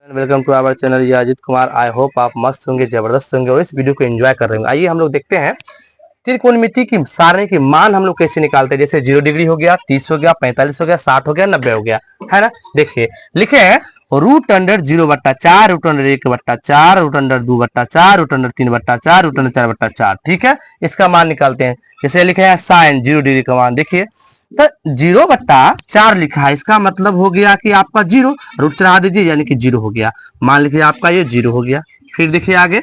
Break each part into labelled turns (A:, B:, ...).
A: Welcome to our channel. ये Ajit Kumar. I hope आप मस्त होंगे, जबरदस्त होंगे और इस वीडियो को एंजॉय कर रहे होंगे। आइए हम लोग देखते हैं त्रिकोणमिति की सारणी की मान हम लोग कैसे निकालते हैं। जैसे 0 डिग्री हो गया, 30 हो गया, 45 हो गया, 60 हो गया, 90 हो गया, है ना। देखिए लिखे हैं √0/4, √1/4, √2/4, √3/4, √4/4। ठीक है, इसका मान निकालते हैं। जैसे लिखे हैं साइन 0 डिग्री का मान, देखिए तो 0/4 लिखा है, इसका मतलब हो गया कि आपका 0, रूट चढ़ा दीजिए यानी कि 0 हो गया। मान लीजिए आपका ये 0 हो गया। फिर देखिए आगे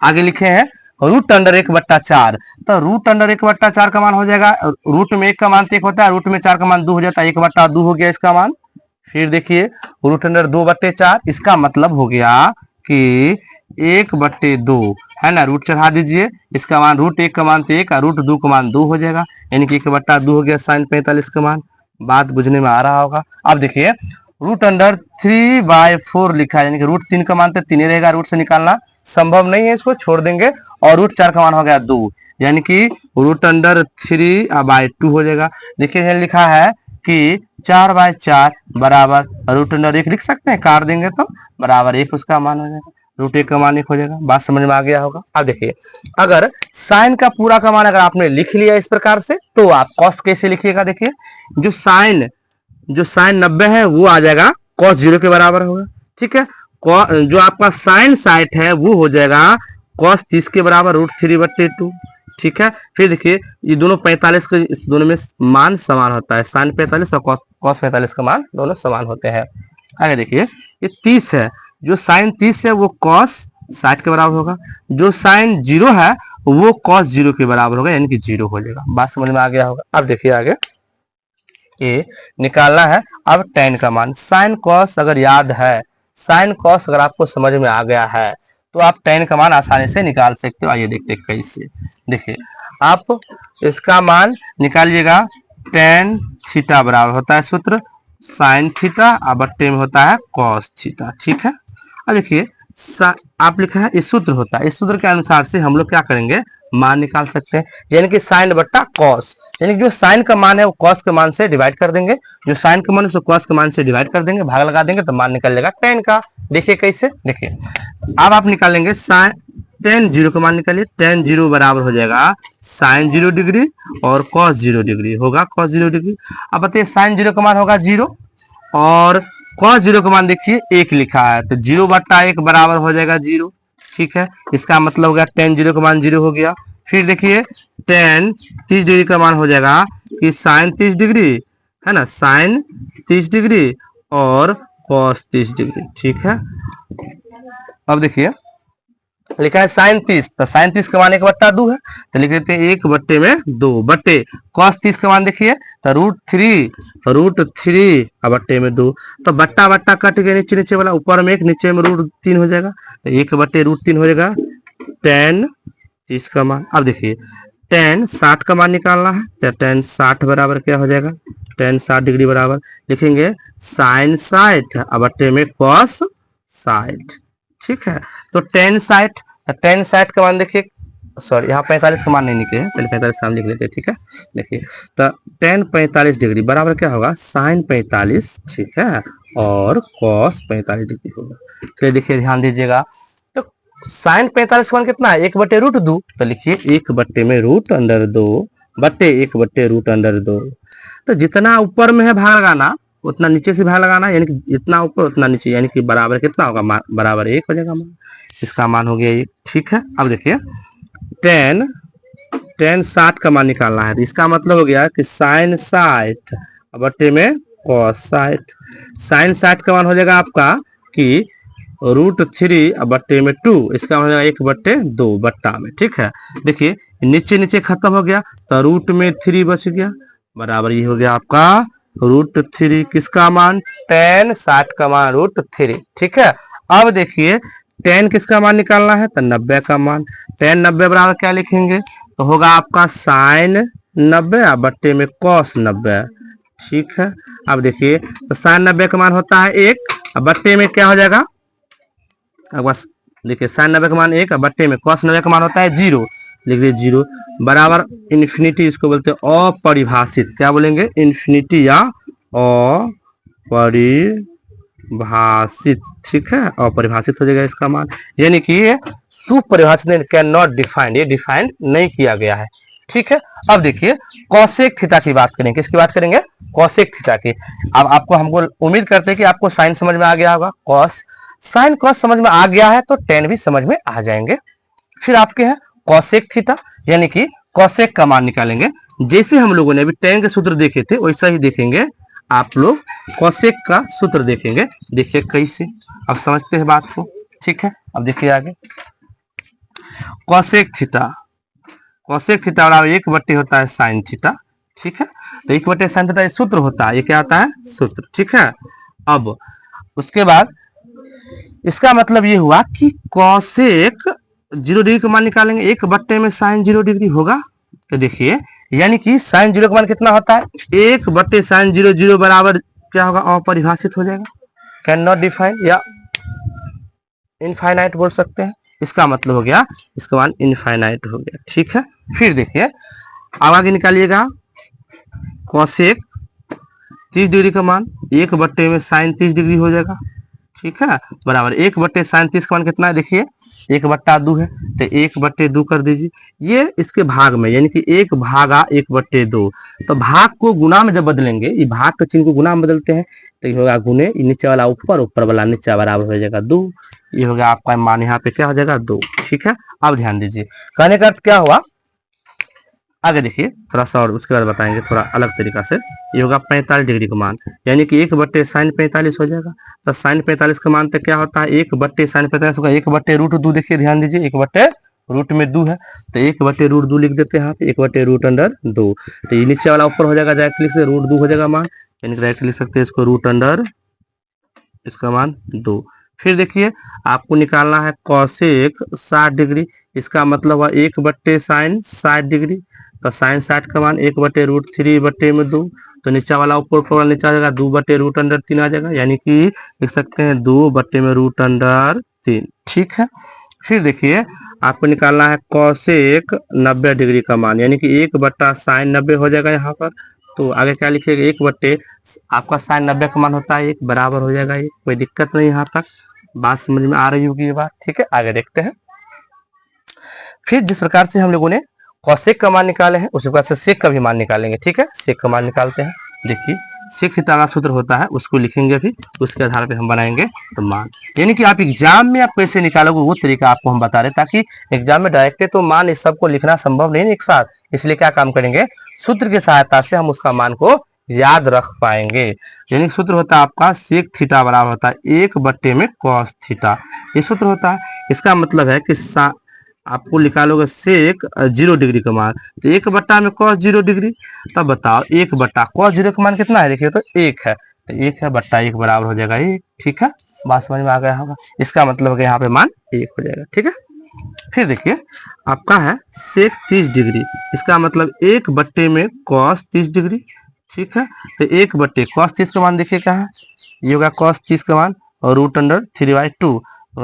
A: आगे लिखे हैं √1/4, तो √1/4 का मान हो जाएगा, रूट में 1 का मान 1 होता है, रूट में 4 का मान 2 हो जाता है, 1/2 हो गया इसका मान। फिर देखिए √2/4, इसका मतलब हो गया कि 1/2, है ना। रूट चढ़ा दीजिए, इसका मान √1 का मान 1 और √2 का मान 2 हो जाएगा, यानी कि 1/2 हो गया साइन 45 का मान। बात बुझने में आ रहा होगा। अब देखिए √3/4 लिखा है, यानी कि √3 का मान तो 3 रहेगा, रूट से निकालना संभव नहीं है, इसको छोड़ देंगे। और √4 का मान हो गया 2, यानी कि √3/2 हो जाएगा। देखिए यहाँ लिखा है कि 4/4 बराबर √1 लिख सकते हैं, काट देंगे तो बराबर 1 उसका मान हो जाएगा, √1 का मान 1 हो जाएगा। बात समझ में आ गया होगा। अब देखिए अगर साइन का पूरा का मान अगर आपने लिख लिया इस प्रकार से, तो आप कॉस कैसे लिखिएगा। देखिए जो साइन 90 है वो आ जाएगा कॉस 0 के बराबर होगा। ठीक है, जो आपका साइन 60 है वो हो जाएगा कॉस 30 के बराबर √3/2। ठीक है, फिर देखिए ये दोनों 45 के दोनों में मान समान होता है, साइन 45 और कॉस 45 का मान दोनों समान होते हैं। आगे देखिए ये 30 है, जो साइन 30 है वो कॉस 60 के बराबर होगा, जो साइन 0 है वो कॉस 0 के बराबर होगा, यानी कि 0 हो जाएगा। बात समझ में आ गया होगा। अब देखिए आगे ये निकालना है अब tan का मान। साइन कॉस अगर याद है, साइन कॉस अगर आपको समझ में आ गया है तो आप tan का मान आसानी से निकाल सकते हो। आइए देखते हैं कैसे। देखिए आप इसका मान निकालिएगा, tan थीटा बराबर होता है सूत्र साइन थीटा और बट्टे में होता है कॉस थीटा। ठीक है, अब देखिए आप लिखा है इस सूत्र होता है, इस सूत्र के अनुसार से हम लोग क्या करेंगे, मान निकाल सकते हैं, यानी कि साइन बट्टा कॉस, यानी जो साइन का मान है वो कॉस के मान से डिवाइड कर देंगे, जो साइन का मान है उसको कॉस के मान से डिवाइड कर देंगे, भाग लगा देंगे तो मान निकल लेगा tan का। देखिए कैसे, देखिए अब आप निकालेंगे साइन tan 0 का मान निकालिए। tan 0 बराबर हो जाएगा साइन 0 डिग्री और कॉस 0 डिग्री होगा कॉस 0 डिग्री। अब बताइए साइन 0 का मान होगा 0 और कॉस 0 का मान देखिए 1 लिखा है, तो 0/1 बराबर हो जाएगा 0। ठीक है, इसका मतलब हो गया tan 0 का मान 0 हो गया। फिर देखिए tan 30 डिग्री का मान हो जाएगा कि साइन 30 डिग्री, है ना, साइन 30 डिग्री और कॉस 30 डिग्री। ठीक है, अब देखिए लिखा है साइन 30, तो साइन 30 का मान 1/2 है, तो लिख देते हैं 1/2 बट्टे कॉस 30 का मान देखिए तो √3 और बट्टे में 2, तो बट्टा बट्टा कट के नीचे नीचे वाला, ऊपर में 1 नीचे में √3 हो जाएगा, तो 1/√3 हो जाएगा tan 30 का मान। अब देखिए tan 60 का मान निकालना है, तो tan 60 बराबर क्या हो जाएगा, tan 60 डिग्री बराबर लिखेंगे साइन 60 और बट्टे में कॉस 60। ठीक है, तो tan 60 का मान देखिए, सॉरी यहाँ 45 का मान नहीं निकले, पहले 45 का मान लिख लेते हैं। ठीक है, देखिए तो tan 45 डिग्री बराबर क्या होगा साइन 45, ठीक है, और कॉस 45 डिग्री होगा। तो देखिए ध्यान दीजिएगा, तो साइन 45 का मान कितना है 1/√2, तो लिखिए 1/√2 बट्टे 1/√2। तो जितना ऊपर में है भाग लगाना उतना नीचे से भाग लगाना, यानी कि जितना ऊपर उतना नीचे, यानी कि बराबर कितना होगा बराबर 1 हो जाएगा मान, इसका मान हो गया 1। ठीक है, अब देखिए tan 60 का मान निकालना है, तो इसका मतलब हो गया कि साइन 60 बट्टे में कॉस 60। साइन 60 का मान हो जाएगा आपका कि √3 बट्टे में 2, इसका हो जाएगा 1/2 बट्टा में। ठीक है, देखिए नीचे नीचे खत्म हो गया तो रूट में 3 बच गया, बराबर ये हो गया आपका √3 किसका मान, tan 60 का मान √3। ठीक है, अब देखिए tan किसका मान निकालना है, तो 90 का मान। tan 90 बराबर क्या लिखेंगे, तो होगा आपका साइन 90 बट्टे में कॉस 90। ठीक है, अब देखिए तो साइन 90 का मान होता है 1 बट्टे में क्या हो जाएगा, अब बस देखिए साइन 90 का मान 1 बट्टे में कॉस 90 का मान होता है 0, लिख लीजिए 0 बराबर इन्फिनिटी, इसको बोलते हैं अपरिभाषित, क्या बोलेंगे इन्फिनिटी या अपरिभाषित। अपरिभाषित, ठीक है, अपरिभाषित हो जाएगा इसका मान, यानी कि ये सुपरिभाषित, कैन नॉट डिफाइंड, ये डिफाइंड नहीं किया गया है, ठीक है। अब देखिए कौसेक थीटा की बात करेंगे, किसकी बात करेंगे, कौसेक थीटा की। अब आपको, हमको उम्मीद करते हैं कि आपको साइन समझ में आ गया होगा, कॉस साइन कॉस समझ में आ गया है तो टेन भी समझ में आ जाएंगे। फिर आपके हैं कौसेक थीटा, यानी कि कौसेक का मान निकालेंगे। जैसे हम लोगों ने अभी टेन के सूत्र देखे थे वैसा ही देखेंगे आप लोग कौसेक का सूत्र देखेंगे। देखिए कैसे, अब समझते हैं बात को, ठीक है। अब देखिए आगे, कौसेक थीटा, कौसेक थीटा बराबर 1 होता है साइन थीटा, ठीक है। तो 1 साइन थीटा सूत्र होता है, ये क्या होता है, सूत्र, ठीक है। अब उसके बाद इसका मतलब ये हुआ कि कौसेक 0 डिग्री का मान निकालेंगे, 1 में साइन 0 डिग्री होगा। तो देखिए, यानी कि साइन 0 का मान कितना होता है, 1 साइन 0 0 बराबर क्या होगा, अपरिभाषित हो जाएगा, कैन नॉट डिफाइन या इनफाइनाइट बोल सकते हैं। इसका मतलब हो गया इसका मान इनफाइनाइट हो गया, ठीक है। फिर देखिए अब आगे निकालिएगा कौसेक 30 डिग्री का मान, 1 में साइन 30 डिग्री हो जाएगा, ठीक है, बराबर 1 साइन 30 का मान कितना है, देखिए 1/2 है, तो 1/2 कर दीजिए, ये इसके भाग में, यानी कि 1/1/2। तो भाग को गुना में जब बदलेंगे, ये भाग के चिन्ह को गुना में बदलते हैं, तो ये होगा गुने, नीचे वाला ऊपर, ऊपर वाला नीचे, बराबर हो जाएगा 2। ये हो गया आपका मान, यहाँ पे क्या हो जाएगा 2, ठीक है। अब ध्यान दीजिए, कहने का अर्थ क्या हुआ, आगे देखिए थोड़ा सा और उसके बाद बताएंगे थोड़ा अलग तरीका से। ये होगा 45 डिग्री का मान, यानी कि 1/sin 45 हो जाएगा। तो sin 45 का मान तो क्या होता है, 1/sin 45 होगा 1/√2। देखिए ध्यान दीजिए, 1/√2 है, तो 1/√2 लिख देते हैं यहाँ पे, 1/√2। तो ये नीचे वाला ऊपर हो जाएगा, डायरेक्ट लिख सकते √2 हो जाएगा मान, यानी कि डायरेक्ट लिख सकते हैं इसको √ इसका मान 2। फिर देखिए आपको निकालना है कौसेक 60 डिग्री, इसका मतलब हुआ 1/sin 60 डिग्री। तो साइन 60 का मान 1/√3/2, तो नीचा वाला ऊपर, ऊपर वाला नीचा आ जाएगा, 2/√3 आ जाएगा, यानी कि लिख सकते हैं 2/√3, ठीक है। फिर देखिए आपको निकालना है कौसेक 90 डिग्री का मान, यानी कि 1/sin 90 हो जाएगा यहाँ पर। तो आगे क्या लिखिएगा, 1/, आपका sin 90 का मान होता है 1, बराबर हो जाएगा, ये कोई दिक्कत नहीं, यहाँ तक बात समझ में आ रही होगी ये बात, ठीक है। आगे देखते हैं, फिर जिस प्रकार से हम लोगों ने कौसेक का मान निकाले हैं उसी प्रकार से सेक का भी मान निकालेंगे, ठीक है। सेक का मान निकालते हैं, देखिए सेक थीटा का सूत्र होता है, उसको लिखेंगे, फिर उसके आधार पे हम बनाएंगे तो मान, यानी कि आप एग्जाम में आप कैसे निकालोगे वो तरीका आपको हम बता रहे, ताकि एग्जाम में डायरेक्ट तो मान इस सबको लिखना संभव नहीं एक साथ, इसलिए क्या काम करेंगे, सूत्र की सहायता से हम उसका मान को याद रख पाएंगे। यानी सूत्र होता है आपका सेक थीटा बराबर होता है 1 में कॉस थीटा, ये सूत्र होता है। इसका मतलब है कि आपको निकालोगे सेक 0 डिग्री का मान, तो 1 में कॉस 0 डिग्री, तब बताओ 1 कॉस 0 का मान कितना है, देखिए तो 1 है, तो 1 है बट्टा 1 बराबर हो जाएगा 1, ठीक है। बात समझ में आ गया होगा, इसका मतलब है कि यहाँ पे मान 1 हो जाएगा, ठीक है। फिर देखिए आपका है सेक 30 डिग्री, इसका मतलब 1 में कॉस 30 डिग्री, ठीक है। तो 1 कॉस 30 का मान देखिए क्या है, ये होगा कॉस 30 का मान और √3/2,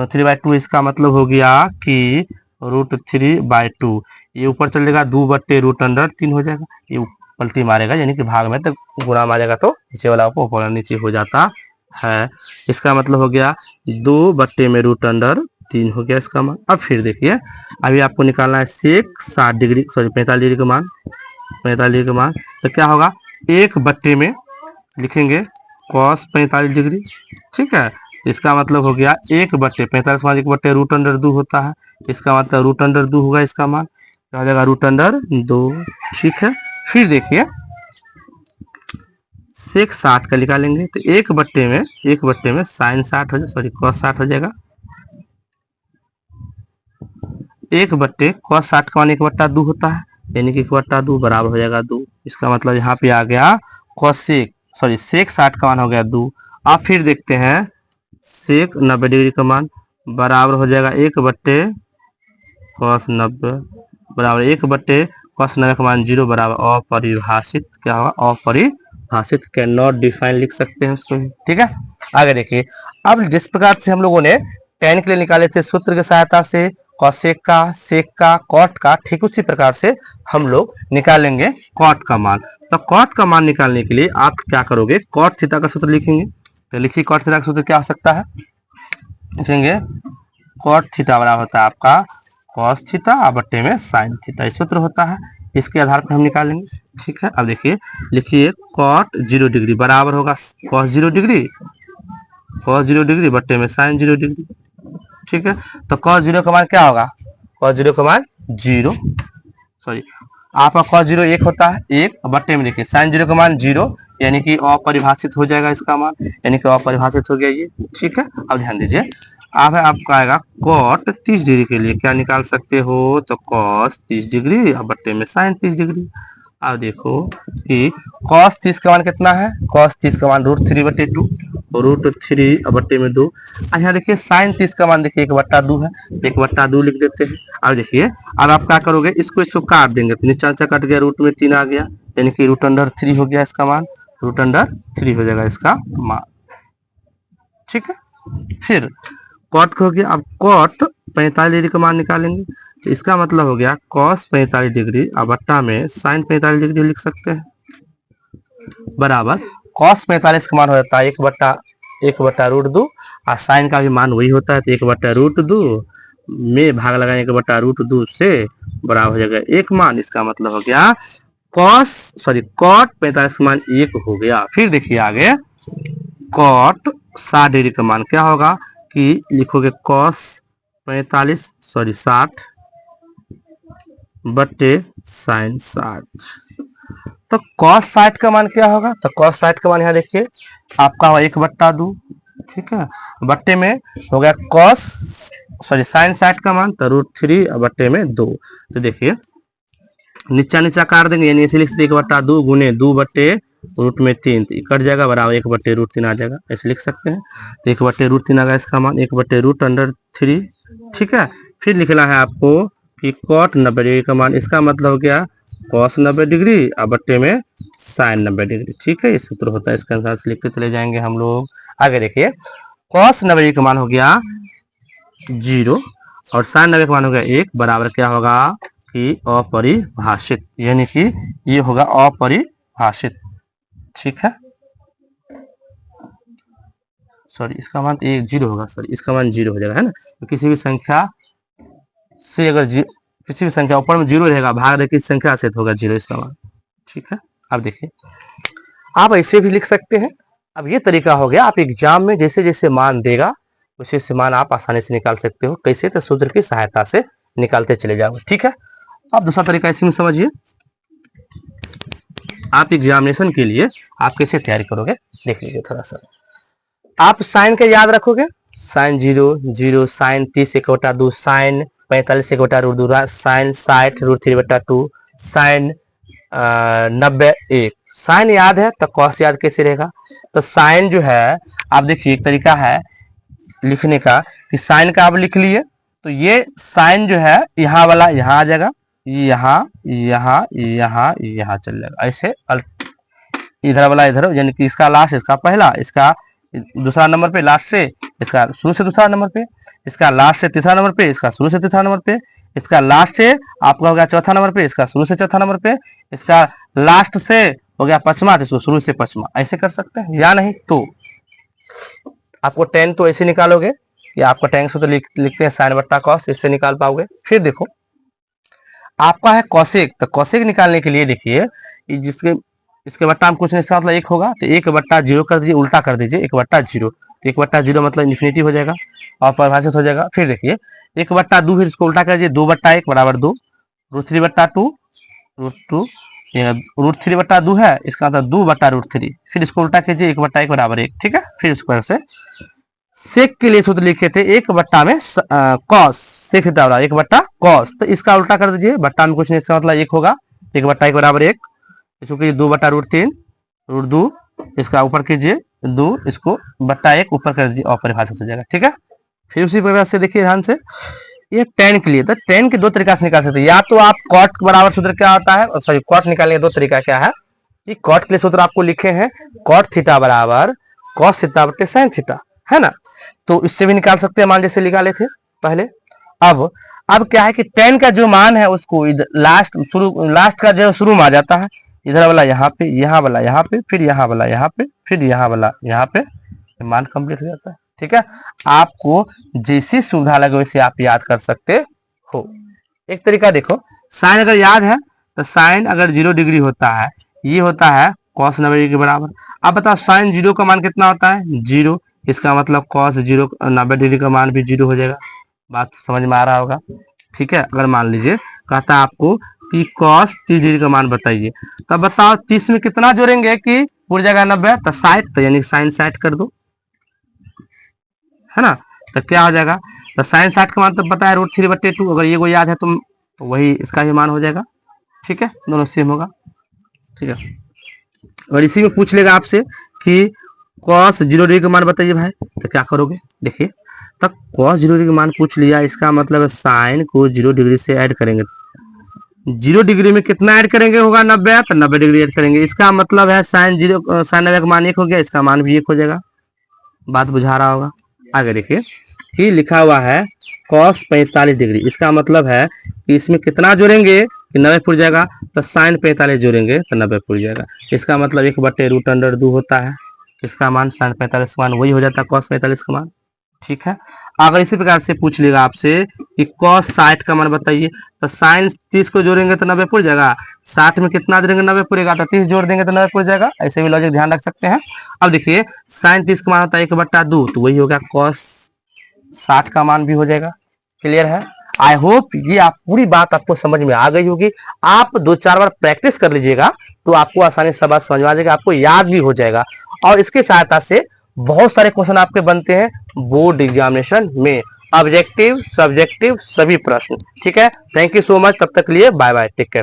A: 3/2 इसका मतलब हो गया कि √3/2, ये ऊपर चलेगा 2/√3 हो जाएगा, ये पलटी मारेगा, यानी कि भाग में तो गुणा मारेगा, तो नीचे वाला ऊपर नीचे हो जाता है। इसका मतलब हो गया 2 में √3 हो गया इसका मान। अब फिर देखिए अभी आपको निकालना है सेक 60 डिग्री, सॉरी 45 डिग्री का मान, 45 डिग्री का मान, तो क्या होगा 1 में लिखेंगे कॉस 45 डिग्री, ठीक है। इसका मतलब हो गया 1/45 मान 1/√2 होता है, इसका मतलब √2 होगा, इसका मान क्या हो जाएगा √2, ठीक है। फिर देखिए सेक 60 का निकालेंगे, तो 1 में साइन 60 हो जाएगा, सॉरी कॉस 60 हो जाएगा, 1 कॉस 60 का मान 1/2 होता है, यानी कि 1/2 बराबर हो जाएगा 2। इसका मतलब यहाँ पे आ गया कॉसेक, सॉरी सेक 60 का मान हो गया 2। अब फिर देखते हैं सेक 90 डिग्री का मान बराबर हो जाएगा 1/cos 90 बराबर 1/cos 90 का मान 0 बराबर अपरिभाषित, क्या होगा अपरिभाषित, कैन नॉट डिफाइन लिख सकते हैं उसको, ठीक है। आगे देखिए अब जिस प्रकार से हम लोगों ने tan के लिए निकाले थे सूत्र की सहायता से, कौसेक का, सेक का, कॉट का, ठीक उसी प्रकार से हम लोग निकालेंगे कॉट का मान। तो कॉट का मान निकालने के लिए आप क्या करोगे, कॉट थीटा का सूत्र लिखेंगे, तो लिखिए कॉट थीटा का सूत्र क्या हो सकता है, लिखेंगे कॉट थीटा बराबर होता है आपका कॉस थीटा बट्टे में साइन थीटा, ये सूत्र होता है, इसके आधार पर हम निकालेंगे। ठीक है, अब देखिए लिखिए कॉट 0 डिग्री बराबर होगा कॉस 0 डिग्री, कॉस 0 डिग्री बट्टे में साइन 0 डिग्री। ठीक है, तो कॉस 0 का मान क्या होगा, कॉस 0 का मान 0, सॉरी आपका कॉस 0 1 होता है, 1 बट्टे में देखिए साइन 0 का मान 0, यानी कि अपरिभाषित हो जाएगा इसका मान, यानी कि अपरिभाषित हो गया ये। ठीक है, अब ध्यान दीजिए, अब आपका आएगा कॉट 30 डिग्री के लिए क्या निकाल सकते हो, तो कॉस 30 डिग्री और बट्टे में साइन 30 डिग्री। अब देखो कि कॉस 30 का मान कितना है, कॉस 30 का मान √3/2, √3 और बट्टे में 2। अच्छा देखिए साइन 30 का मान देखिए 1/2 है, 1/2 लिख देते हैं। अब देखिए अब आप क्या करोगे, इसको काट देंगे, तो नीचा नीचा कट गया, रूट में 3 आ गया, यानी कि √3 हो गया इसका मान, √3 हो जाएगा इसका मान। ठीक है, फिर कॉट हो गया, अब कॉट 45 डिग्री का मान निकालेंगे, तो इसका मतलब हो गया कॉस 45 डिग्री और बट्टा में साइन 45 डिग्री लिख सकते हैं, बराबर कॉस 45 का मान हो जाता है 1/√2 और साइन का भी मान वही होता है, तो 1/√2 में भाग लगाने 1/√2 से बराबर हो जाएगा 1 मान, इसका मतलब हो गया कॉट 45 का मान 1 हो गया। फिर देखिए आगे कॉट 60 डिग्री का मान क्या होगा, कि लिखोगे कॉस 60 बट्टे साइन 60, तो कॉस 60 का मान क्या होगा, तो कॉस 60 का मान यहाँ देखिए आपका 1/2, ठीक है, बट्टे में हो गया साइन 60 का मान तो √3 और बट्टे में 2। तो देखिए नीचा नीचा काट देंगे, यानी ऐसे लिख सकते 1/2 गुने 2 बट्टे रूट में 3, तो कट जाएगा, बराबर 1/√3 आ जाएगा, ऐसे लिख सकते हैं। तो 1/√3 आ गया इसका मान 1/√3। ठीक है, फिर लिखना है आपको कि कॉट 90 डिग्री का मान, इसका मतलब हो गया कॉस 90 डिग्री और बट्टे में साइन 90 डिग्री। ठीक है, ये सूत्र होता है, इसके अनुसार से लिखते चले जाएंगे हम लोग। आगे देखिए कॉस 90 डिग्री का मान हो गया 0 और साइन 90 का मान हो गया 1, बराबर क्या होगा कि अपरिभाषित, यानी कि ये होगा अपरिभाषित। ठीक है, सॉरी इसका मान 0 होगा, सॉरी इसका मान 0 हो जाएगा, है ना, तो किसी भी संख्या से अगर किसी भी संख्या ऊपर में 0 रहेगा, भाग दे किस संख्या से, तो होगा 0 इसका मान। ठीक है, अब देखिए आप ऐसे भी लिख सकते हैं। अब ये तरीका हो गया, आप एग्जाम में जैसे जैसे मान देगा वैसे वैसे मान आप आसानी से निकाल सकते हो, कैसे, तो सूत्र की सहायता से निकालते चले जाओगे। ठीक है, अब दूसरा तरीका इसी में समझिए, आप एग्जामिनेशन के लिए आप कैसे तैयारी करोगे देख लीजिए थोड़ा सा। आप साइन का याद रखोगे, sine 0 sine 30 1/2 sine 45 1/√2 sine 60 √3/2 sine 90 1। Sine याद है तो कॉस याद कैसे रहेगा, तो साइन जो है आप देखिए एक तरीका है लिखने का कि साइन का आप लिख लिए, तो ये साइन जो है यहाँ वाला यहाँ आ जाएगा, यहाँ यहाँ यहाँ यहाँ चल जाएगा, ऐसे इधर वाला इधर, यानी कि इसका लास्ट इसका पहला, इसका दूसरा नंबर पे लास्ट से, इसका शुरू से दूसरा नंबर पे, इसका लास्ट से तीसरा नंबर पे, इसका शुरू से तीसरा नंबर पे, इसका लास्ट से आपका हो गया चौथा नंबर पे, इसका शुरू से चौथा नंबर पे, इसका लास्ट से हो गया पचमा, तो इसको शुरू से पचमा, ऐसे कर सकते हैं। या नहीं तो आपको tan तो ऐसे निकालोगे, या आपका tan से तो लिखते हैं साइन बट्टा कॉस, इससे निकाल पाओगे। फिर देखो आपका है कॉसेक, तो कॉसेक निकालने के लिए देखिए जिसके इसके बट्टा में कुछ नहीं, इसका मतलब 1 होगा, तो 1/0 कर दीजिए, उल्टा कर दीजिए 1/0, तो 1/0 मतलब इन्फिनिटी हो जाएगा और परिभाषित हो जाएगा। फिर देखिए 1/2, फिर इसको उल्टा कर दीजिए 2/1 बराबर 2, √3/2 √3/2 है, इसका मतलब 2/√3, फिर इसको उल्टा कीजिए 1/1 बराबर 1। ठीक है, फिर इसको ऐसे सेक के लिए सूत्र लिखे थे 1 में कॉस सेक थीटा बराबर 1/cos, तो इसका उल्टा कर दीजिए, बट्टा में कुछ नहीं, इसका मतलब 1 होगा, 1/1 बराबर 1, इसको कीजिए 2/√3 √2, इसका ऊपर कीजिए 2, इसको /1 ऊपर कर दीजिए, अपरिभाषित हो जाएगा। ठीक है, फिर उसी प्रकार से देखिए ध्यान से, ये tan के लिए, तो tan के 2 तरीका से निकाल सकते हैं, या तो आप cot बराबर सूत्र क्या होता है, सॉरी cot निकालने के 2 तरीका क्या है, कि cot के लिए सूत्र आपको लिखे हैं cot थीटा बराबर cos थीटा बटे sin थीटा, है ना, तो इससे भी निकाल सकते हैं मान, जैसे निकाले थे पहले। अब क्या है कि tan का जो मान है उसको लास्ट का जो शुरू में आ जाता है, इधर वाला यहाँ पे, यहाँ वाला यहाँ पे, फिर यहाँ वाला यहाँ पे, फिर यहाँ वाला यहाँ पे, मान कंप्लीट हो जाता है। ठीक है, आपको जैसी सुविधा लगे वैसे आप याद कर सकते हो। एक तरीका देखो, साइन अगर याद है तो साइन अगर 0 डिग्री होता है, ये होता है कॉस 90 डिग्री के बराबर। अब बताओ साइन 0 का मान कितना होता है, 0। इसका मतलब कॉस 0 90 डिग्री का मान भी 0 हो जाएगा। बात समझ में आ रहा होगा। ठीक है, अगर मान लीजिए कहता है आपको कि कॉस 30 डिग्री का मान बताइए, तब बताओ 30 में कितना जोड़ेंगे कि पूरी जगह 90, तो 60, तो यानी साइन 60 कर दो, है ना। तो क्या हो जाएगा, तो साइन 60 का मान तो पता है √3/2, अगर ये को याद है तो वही इसका भी मान हो जाएगा। ठीक है, दोनों सेम होगा। ठीक है, और इसी में पूछ लेगा आपसे कि कॉस 0 डिग्री का मान बताइए भाई, तो क्या करोगे, देखिए। तो कॉस 0 डिग्री का मान पूछ लिया, इसका मतलब साइन को 0 डिग्री से ऐड करेंगे। 0 डिग्री में कितना ऐड करेंगे, होगा 90, तो 90 डिग्री ऐड करेंगे। इसका मतलब है साइन 90 का मान 1 हो गया, इसका मान भी 1 हो जाएगा। बात बुझा रहा होगा। आगे देखिए, कि लिखा हुआ है कॉस 45 डिग्री, इसका मतलब है कि इसमें कितना जोड़ेंगे कि 90 पुर जाएगा, तो साइन 45 जोड़ेंगे तो 90 पुर जाएगा। इसका मतलब 1/√2 होता है, इसका मान साइन 45 का मान वही हो जाता है कॉस 45 का मान। ठीक है, अगर इसी प्रकार से पूछ लेगा आपसे कि कॉस 60 का मान बताइए, तो साइन 30 को जोड़ेंगे तो 90 पुर जाएगा, 60 में कितना जोड़ेंगे 90 पुरेगा, तो 30 जोड़ देंगे तो 90 पुर जाएगा। ऐसे भी लॉजिक ध्यान रख सकते हैं। अब देखिए साइन 30 का मान होता है 1/2, तो वही हो गया कॉस 60 का मान भी हो जाएगा। क्लियर है। आई होप ये आप पूरी बात आपको समझ में आ गई होगी। आप 2-4 बार प्रैक्टिस कर लीजिएगा तो आपको आसानी से सब बात समझ में आ जाएगा, आपको याद भी हो जाएगा। और इसके सहायता से बहुत सारे क्वेश्चन आपके बनते हैं बोर्ड एग्जामिनेशन में, ऑब्जेक्टिव सब्जेक्टिव सभी प्रश्न। ठीक है, थैंक यू सो मच, तब तक के लिए बाय बाय, टेक केयर।